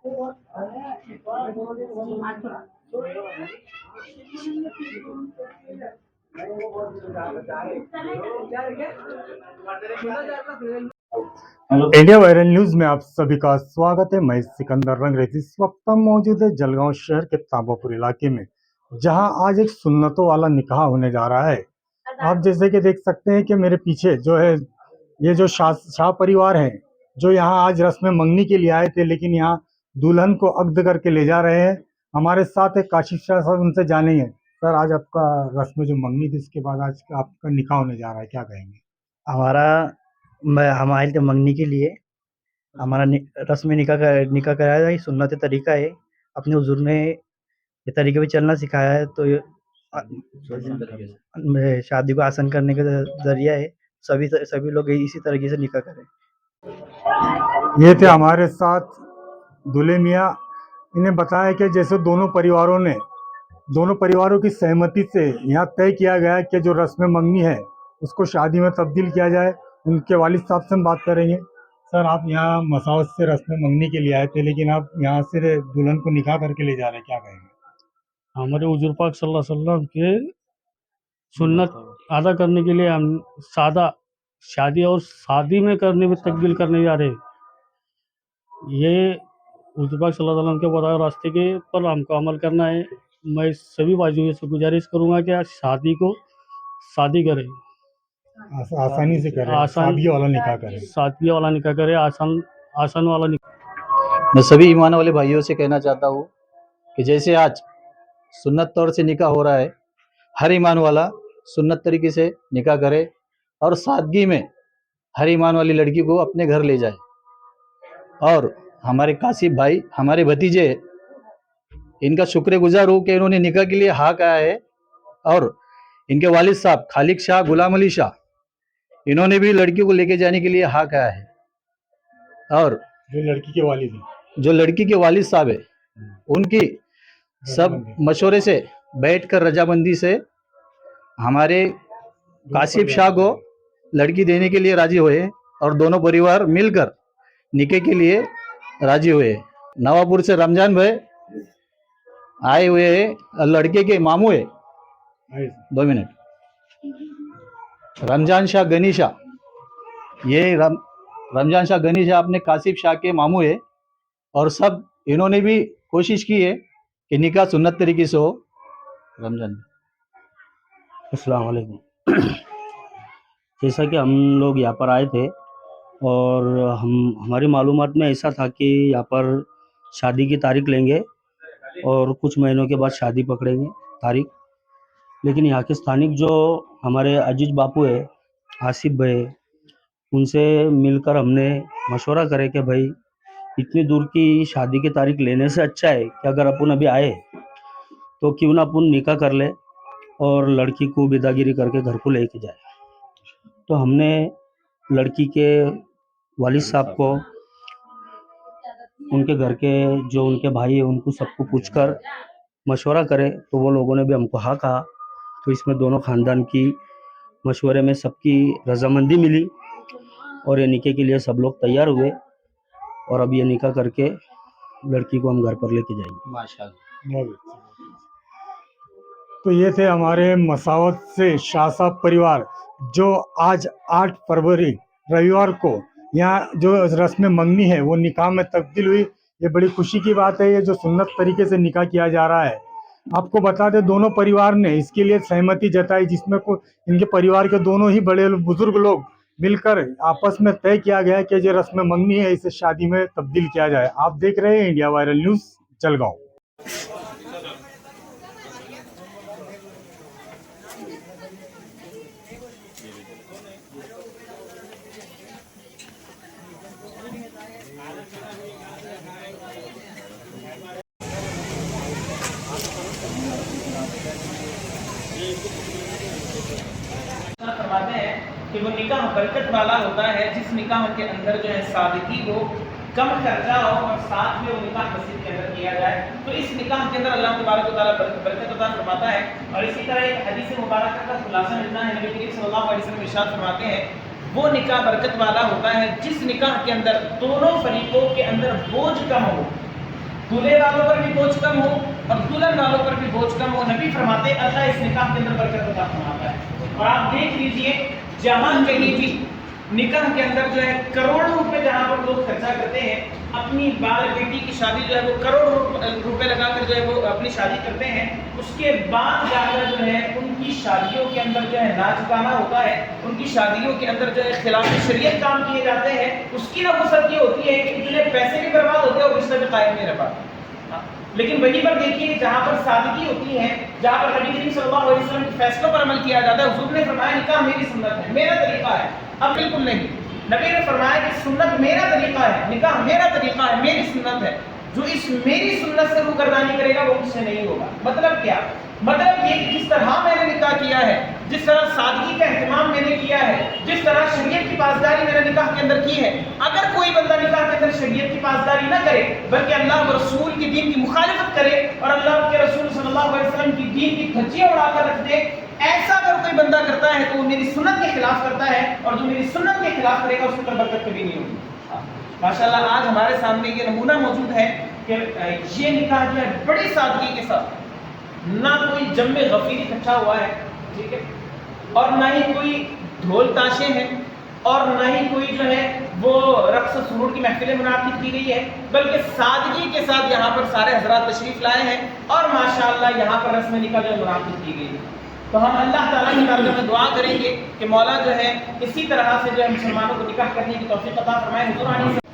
India viral news में आप सभी का स्वागत है। मैं सिकंदर रंगरेजी इस वक्त हम मौजूद है जलगांव शहर के तांबापुर इलाके में, जहां आज एक सुन्नतों वाला निकाह होने जा रहा है। आप जैसे कि देख सकते हैं कि मेरे पीछे जो है ये जो शाह परिवार है, जो यहाँ आज रस्म मंगनी के लिए आए थे, लेकिन यहाँ दुल्हन को अग्ध करके ले जा रहे हैं। हमारे साथ एक काशिफ शाह साहब, उनसे जानेंगे। सर, आज आपका रस्म जो मंगनी थी, इसके बाद आज आपका निकाह होने जा रहा है, क्या कहेंगे? हमारा हम आए थे मंगनी के लिए। हमारा रस्म निकाह कराया है, सुन्नत तरीका है। अपने हुजूर ने ये तरीके पे चलना सिखाया है, तो शादी को आसान करने का जरिया है। सभी लोग इसी तरीके से निकाह करें। ये थे हमारे साथ दूल्हे मियाँ। इन्हें बताया कि जैसे दोनों परिवारों की सहमति से यहाँ तय किया गया है कि जो रस्म मंगनी है उसको शादी में तब्दील किया जाए। उनके वालिद साहब से हम बात करेंगे। सर, आप यहाँ मसावत से रस्म मंगनी के लिए आए थे, लेकिन आप यहाँ से दुल्हन को निकाह करके ले जा रहे हैं, क्या कहेंगे? हमारे हुजूर पाक सल्लल्लाहु अलैहि वसल्लम के सुन्नत अदा करने के लिए हम सादा शादी और शादी में करने में तब्दील करने जा रहे हैं। ये हुजूर पाक सल्लल्लाहु अलैहि वसल्लम के बताए रास्ते के पर हमको अमल करना है। मैं सभी बाजुओं से गुजारिश करूँगा कि शादी को शादी करें, आसानी से करें, सादगी वाला निकाह करें, आसान वाला निकाह। मैं सभी ईमान वाले भाइयों से कहना चाहता हूँ कि जैसे आज सुन्नत तौर से निकाह हो रहा है, हर ईमान वाला सुन्नत तरीके से निकाह करे और सादगी में हर ईमान वाली लड़की को अपने घर ले जाए। और हमारे कासिफ भाई, हमारे भतीजे, इनका शुक्रगुजार हूँ कि इन्होंने निकाह के लिए हाँ कहा है। और इनके वालिद साहब खालिक शाह, गुलाम अली शाह, इन्होंने भी लड़की को लेके जाने के लिए हाँ कहा है। और जो लड़की के वालिद साहब है, उनकी सब मशवरे से बैठकर रजामंदी से हमारे कासिफ शाह को लड़की देने के लिए राजी हुए और दोनों परिवार मिलकर निकाह के लिए राजी हुए। नवापुर से रमजान भाई आए हुए हैं, लड़के के मामू है, 2 मिनट, रमजान शाह गनीशा, ये रमजान शाह गनीशा अपने कासिफ शाह के मामू है। और सब इन्होंने भी कोशिश की है कि निकाह सुन्नत तरीके से हो। रमजान, अस्सलाम वालेकुम। जैसा कि हम लोग यहाँ पर आए थे और हमारी मालूमात में ऐसा था कि यहाँ पर शादी की तारीख लेंगे और कुछ महीनों के बाद शादी पकड़ेंगे तारीख। लेकिन यहाँ के स्थानिक जो हमारे अजीज बापू है, आसिफ भाई, उनसे मिलकर हमने मशवरा करे कि भाई इतनी दूर की शादी की तारीख लेने से अच्छा है कि अगर अपन अभी आए तो क्यों ना अपन निकाह कर ले और लड़की को विदागिरी करके घर को लेके जाए। तो हमने लड़की के वालिद साहब को, उनके घर के जो उनके भाई है, उनको सबको पूछकर मशवरा करे तो वो लोगों ने भी हमको हाँ कहा। तो इसमें दोनों ख़ानदान की मशवरे में सबकी रजामंदी मिली और ये निकाह के लिए सब लोग तैयार हुए और अब ये निकाह करके लड़की को हम घर पर लेके जाएंगे। माशाल्लाह। तो ये थे हमारे मसावत से शाह साहब परिवार, जो आज 8 फरवरी रविवार को यहाँ जो रस्म मंगनी है वो निकाह में तब्दील हुई। ये बड़ी खुशी की बात है। ये जो सुन्नत तरीके से निकाह किया जा रहा है, आपको बता दें दोनों परिवार ने इसके लिए सहमति जताई, जिसमें इनके परिवार के दोनों ही बड़े बुजुर्ग लोग मिलकर आपस में तय किया गया कि जो रस्म मंगनी है इसे शादी में तब्दील किया जाए। आप देख रहे हैं इंडिया वायरल न्यूज जलगांव। फरमाते हैं कि वो निकाह बरकत वाला होता है जिस निकाह के अंदर जो है सादगी हो, कम खर्चा हो और साथ में वो निकाह मस्जिद के अंदर किया जाए। तो इस निकाह के अंदर अल्लाह तबारक व तआला बरकत अता फरमाता है। और इसी तरह एक हदीस मुबारक का खुलासा मिलता है, नबी करीम सल्लल्लाहु अलैहि वसल्लम इरशाद फरमाते हैं वो निकाह बरकत वाला होता है जिस निकाह के अंदर दोनों फरीकों के अंदर बोझ कम हो, दूल्हे वालों पर भी बोझ कम हो और दुल्हन वालों पर भी बोझ कम हो। नबी फरमाते हैं अल्लाह इस निकाह के अंदर बरकत अता फरमाता है। और आप देख लीजिए जहां कहीं भी निकाह के अंदर जो है करोड़ों रुपए जहां पर लोग खर्चा करते हैं, अपनी बाल बेटी की शादी जो है वो करोड़ों रुपए लगाकर जो है वो अपनी शादी करते हैं, उसके बाद जाकर जो है उनकी शादियों के अंदर जो है नाच गाना होता है, उनकी शादियों के अंदर जो है खिलाफ शरीयत काम किए जाते हैं। उसकी ना वसत ये होती है कि इतने पैसे भी बर्बाद होते हैं और रिश्ता भी कायम नहीं रह पाता। लेकिन वहीं पर देखिए जहां पर सादगी होती है, जहां पर नबी करीम सल्लल्लाहु अलैहि वसल्लम के फैसलों पर अमल किया जाता है। हुजूर ने फरमाया निकाह मेरी सुन्नत है, मेरा तरीका है। अब बिल्कुल नहीं, नबी ने फरमाया कि सुन्नत मेरा तरीका है, निकाह मेरा तरीका है, मेरी सुन्नत है। जो इस मेरी सुन्नत से रूगर्दानी करेगा वो मुझसे नहीं होगा। मतलब क्या? मतलब ये कि जिस तरह मैंने निकाह किया है, जिस तरह सादगी का एहतमाम मैंने किया है, जिस तरह शरीयत की पासदारी मैंने निकाह के अंदर की है, अगर कोई बंदा निकाह के अंदर शरीयत की पासदारी ना करे बल्कि अल्लाह और रसूल की दीन की मुखालिफत करे और अल्लाह के रसूल सल्लल्लाहु अलैहि वसल्लम की दीन की धज्जियां उड़ाकर रख दे, ऐसा अगर कोई बंदा करता है तो वो मेरी सुन्नत के खिलाफ करता है, और जो मेरी सुन्नत के खिलाफ करेगा उसके ऊपर बरकत कभी नहीं होगी। माशाल्लाह आज हमारे सामने ये नमूना मौजूद है कि ये निकाह जो है बड़ी सादगी के साथ, ना कोई जम्मे गफीर इकट्ठा हुआ है, ठीक है, और ना ही कोई ढोल ताशे हैं, और ना ही कोई जो है वो रक्स सुरूर की महफिलें मुनाकिद की गई है, बल्कि सादगी के साथ यहाँ पर सारे हजरात तशरीफ लाए हैं और माशाअल्लाह यहाँ पर रस्म निकाह जो है मुनाकिद की गई है। तो हम अल्लाह ताला की बारगाह में दुआ करेंगे कि मौला जो है इसी तरह से जो है मुसलमानों को निकाह करने की तौफीक अता फरमाए। हुजूर आने भाई